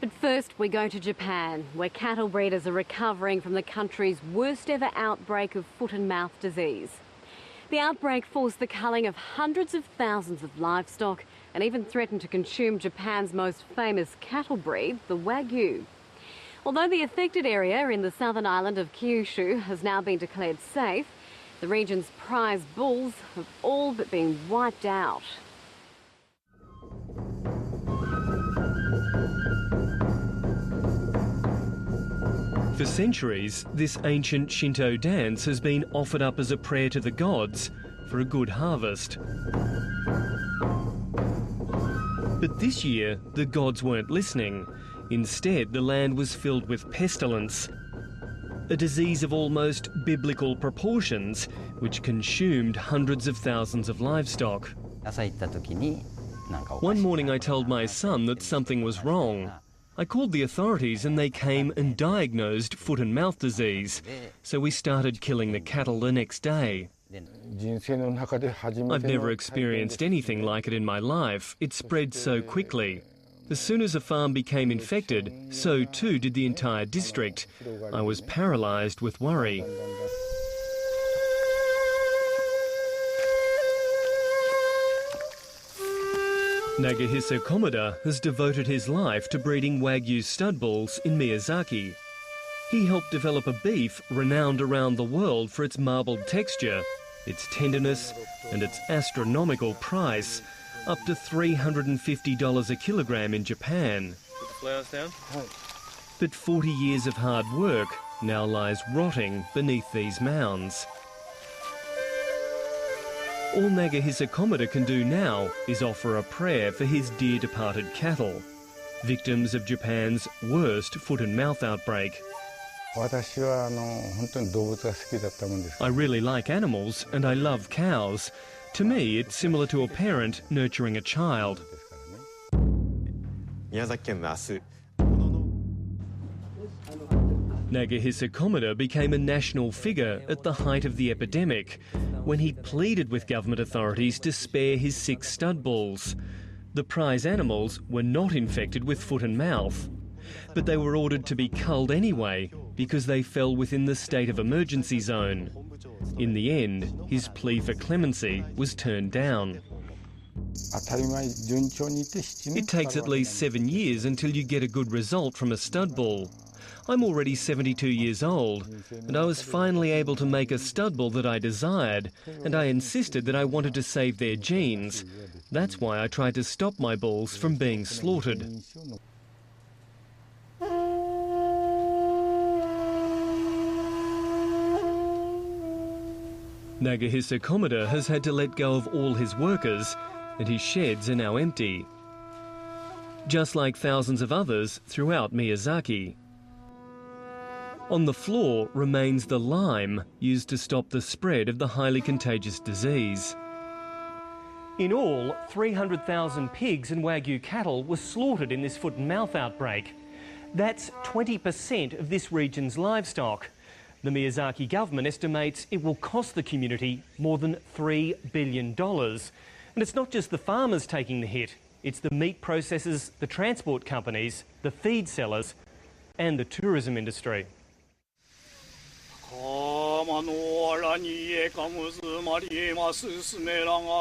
But first we go to Japan, where cattle breeders are recovering from the country's worst ever outbreak of foot and mouth disease. The outbreak forced the culling of hundreds of thousands of livestock and even threatened to consume Japan's most famous cattle breed, the Wagyu. Although the affected area in the southern island of Kyushu has now been declared safe, the region's prize bulls have all but been wiped out. For centuries, this ancient Shinto dance has been offered up as a prayer to the gods for a good harvest. But this year, the gods weren't listening. Instead, the land was filled with pestilence, a disease of almost biblical proportions, which consumed hundreds of thousands of livestock. One morning I told my son that something was wrong. I called the authorities and they came and diagnosed foot and mouth disease, so we started killing the cattle the next day. I've never experienced anything like it in my life. It spread so quickly. As soon as a farm became infected, so too did the entire district. I was paralysed with worry. Nagahisa Komoda has devoted his life to breeding Wagyu stud bulls in Miyazaki. He helped develop a beef renowned around the world for its marbled texture, its tenderness and its astronomical price, up to $350 a kilogram in Japan. Put the flowers down. But 40 years of hard work now lies rotting beneath these mounds. All Nagahisa Komoda can do now is offer a prayer for his dear departed cattle, victims of Japan's worst foot and mouth outbreak. I really like animals and I love cows. To me, it's similar to a parent nurturing a child. Nagahisa Komoda became a national figure at the height of the epidemic, when he pleaded with government authorities to spare his 6 stud bulls. The prize animals were not infected with foot and mouth, but they were ordered to be culled anyway because they fell within the state of emergency zone. In the end, his plea for clemency was turned down. It takes at least 7 years until you get a good result from a stud bull. I'm already 72 years old, and I was finally able to make a stud bull that I desired, and I insisted that I wanted to save their genes. That's why I tried to stop my bulls from being slaughtered. Nagahisa Komoda has had to let go of all his workers, and his sheds are now empty. Just like thousands of others throughout Miyazaki. On the floor remains the lime used to stop the spread of the highly contagious disease. In all, 300,000 pigs and Wagyu cattle were slaughtered in this foot and mouth outbreak. That's 20% of this region's livestock. The Miyazaki government estimates it will cost the community more than $3 billion. And it's not just the farmers taking the hit, it's the meat processors, the transport companies, the feed sellers and the tourism industry.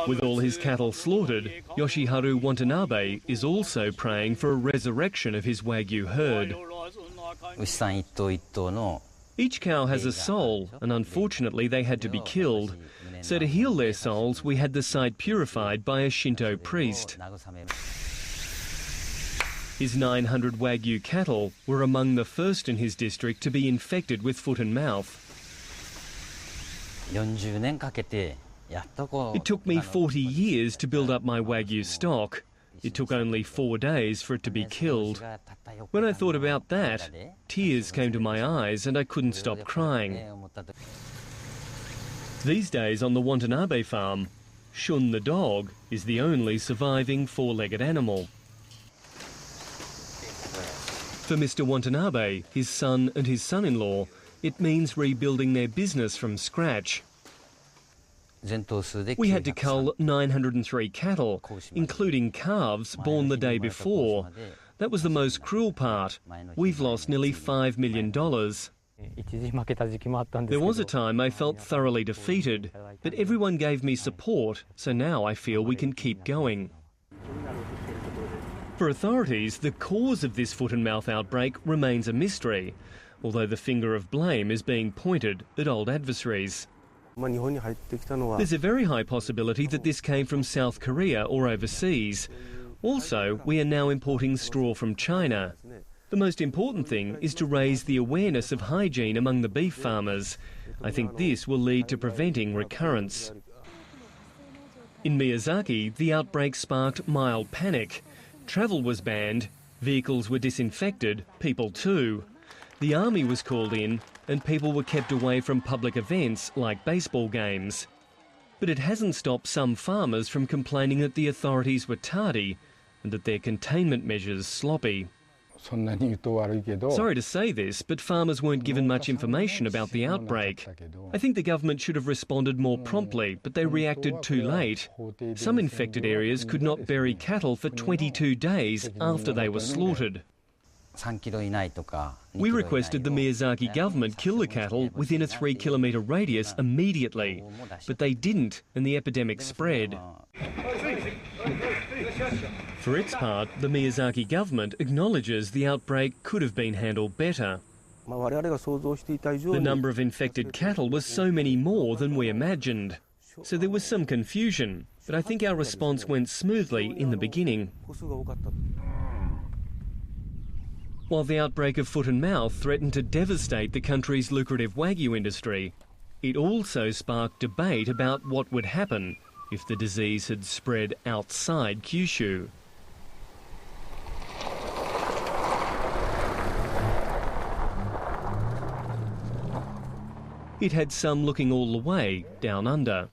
With all his cattle slaughtered, Yoshiharu Watanabe is also praying for a resurrection of his Wagyu herd. Each cow has a soul, and unfortunately they had to be killed. So to heal their souls, we had the site purified by a Shinto priest. His 900 Wagyu cattle were among the first in his district to be infected with foot and mouth. It took me 40 years to build up my Wagyu stock. It took only 4 days for it to be killed. When I thought about that, tears came to my eyes and I couldn't stop crying. These days on the Watanabe farm, Shun the dog is the only surviving 4-legged animal. For Mr. Watanabe, his son and his son-in-law, it means rebuilding their business from scratch. We had to cull 903 cattle, including calves born the day before. That was the most cruel part. We've lost nearly $5 million. There was a time I felt thoroughly defeated, but everyone gave me support, so now I feel we can keep going. For authorities, the cause of this foot-and-mouth outbreak remains a mystery, although the finger of blame is being pointed at old adversaries. There's a very high possibility that this came from South Korea or overseas. Also, we are now importing straw from China. The most important thing is to raise the awareness of hygiene among the beef farmers. I think this will lead to preventing recurrence. In Miyazaki, the outbreak sparked mild panic. Travel was banned, vehicles were disinfected, people too. The army was called in and people were kept away from public events like baseball games. But it hasn't stopped some farmers from complaining that the authorities were tardy and that their containment measures sloppy. Sorry to say this, but farmers weren't given much information about the outbreak. I think the government should have responded more promptly, but they reacted too late. Some infected areas could not bury cattle for 22 days after they were slaughtered. We requested the Miyazaki government kill the cattle within a 3-kilometre radius immediately, but they didn't and the epidemic spread. For its part, the Miyazaki government acknowledges the outbreak could have been handled better. The number of infected cattle was so many more than we imagined, so there was some confusion, but I think our response went smoothly in the beginning. While the outbreak of foot and mouth threatened to devastate the country's lucrative Wagyu industry, it also sparked debate about what would happen if the disease had spread outside Kyushu. It had some looking all the way down under.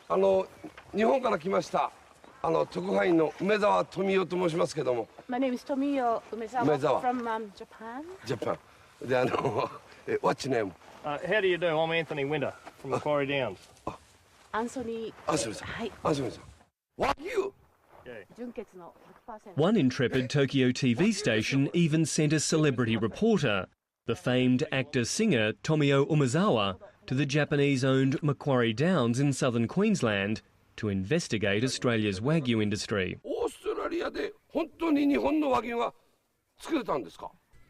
Hello. 日本から来ました。特派員の梅沢富代と申しますけども。My name is Tomiyo Umezawa from Japan. Japan. でwhat's your name? How do you do? I'm Anthony Winter from Macquarie Downs. Anthony. あ、すみません。あ、すみません。Wagyu. One intrepid Tokyo TV station even sent a celebrity reporter, the famed actor-singer Tomiyo Umezawa, to the Japanese-owned Macquarie Downs in southern Queensland to investigate Australia's Wagyu industry.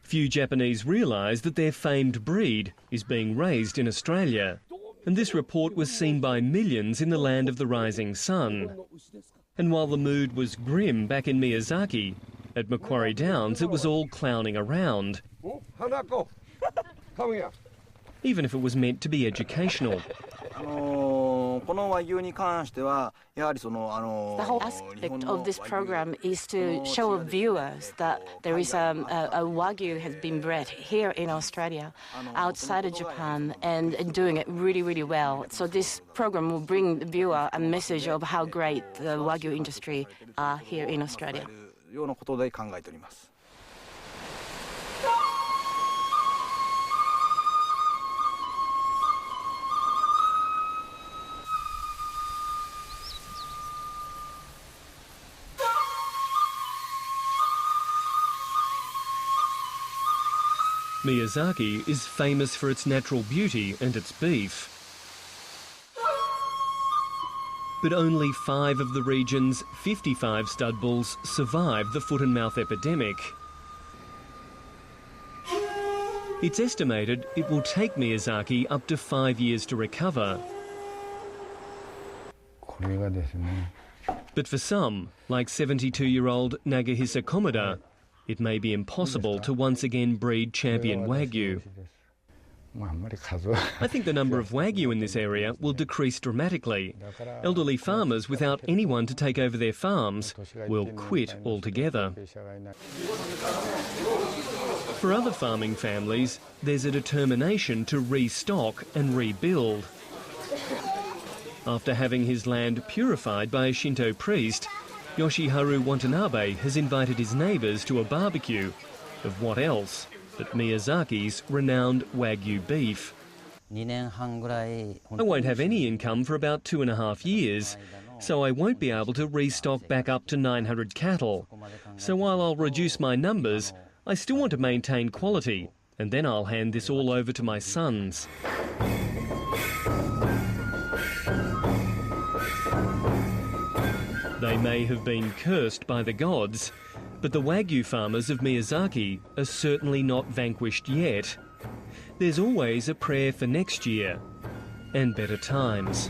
Few Japanese realise that their famed breed is being raised in Australia, and this report was seen by millions in the land of the rising sun. And while the mood was grim back in Miyazaki, at Macquarie Downs it was all clowning around, even if it was meant to be educational. The whole aspect of this program is to show viewers that there is a Wagyu has been bred here in Australia, outside of Japan, and doing it really, really well. So this program will bring the viewer a message of how great the Wagyu industry are here in Australia. Miyazaki is famous for its natural beauty and its beef. But only 5 of the region's 55 stud bulls survived the foot and mouth epidemic. It's estimated it will take Miyazaki up to 5 years to recover. But for some, like 72-year-old Nagahisa komoda, it may be impossible to once again breed champion Wagyu. I think the number of Wagyu in this area will decrease dramatically. Elderly farmers without anyone to take over their farms will quit altogether. For other farming families, there's a determination to restock and rebuild. After having his land purified by a Shinto priest, Yoshiharu Watanabe has invited his neighbours to a barbecue of what else but Miyazaki's renowned Wagyu beef. I won't have any income for about 2.5 years, so I won't be able to restock back up to 900 cattle. So while I'll reduce my numbers, I still want to maintain quality, and then I'll hand this all over to my sons. They may have been cursed by the gods, but the Wagyu farmers of Miyazaki are certainly not vanquished yet. There's always a prayer for next year and better times.